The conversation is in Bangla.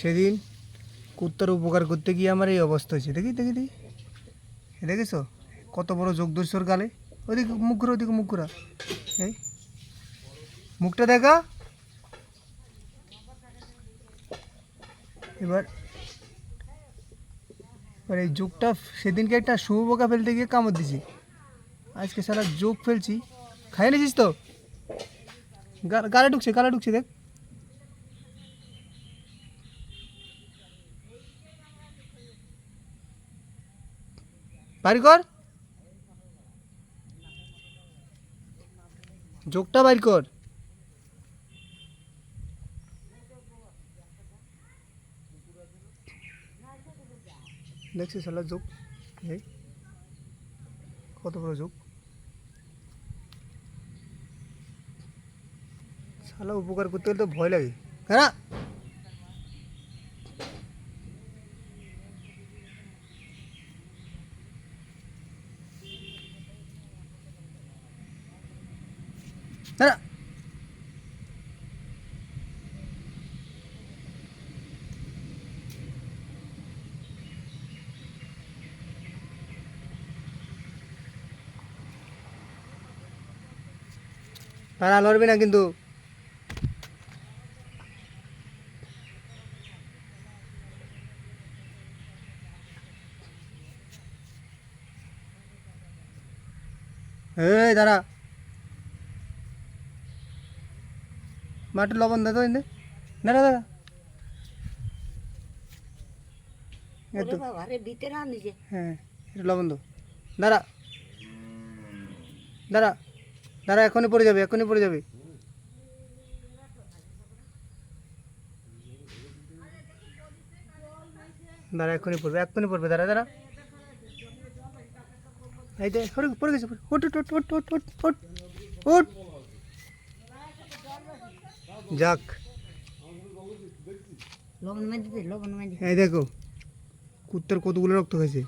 সেদিন কুত্তার উপকার করতে গিয়ে আমার এই অবস্থা হয়েছে। দেখি দেখি দেখি, দেখেছো কত বড় যোগ ধরছে ওর গালে। ওদিকে মুখ ঘুরা, ওদিকে মুখ ঘুরা, এই মুখটা দেখা। এবার এবার এই যোগটা সেদিনকে একটা শুয়োপোকা ফেলতে গিয়ে কামড় দিছি, আজকে সারা যোগ ফেলছি। খাই নিছিস তো? গালে ঢুকছে, গালে ঢুকছে, দেখ। বাড়ি কর, যোগটা বাইর কর। দেখছিস শালা যোগ, এই কত বড় যোগ। শালা উপকার করতে গেলে তো ভয় লাগে। হ্যাঁ, হ্যাঁ, তারা লড়বি না কিন্তু। এই দাঁড়া, মাটির লবণ দে তো, এনে দাঁড়া দাঁড়া একটু। হ্যাঁ, একটু লবণ দো। দাঁড়া দাঁড়া দাঁড়া, এখনই পড়ে যাবে, এখনই পড়ে যাবে। দাঁড়া, এখনই পড়বে, এখনই পড়বে, দাঁড়া দাঁড়া। এই দে, পড়ে গেছে। উঠ উঠ উঠ উঠ উঠ উঠ উঠ উঠ। যাক, এই দেখো কুত্তার কতগুলো রক্ত খাইছে।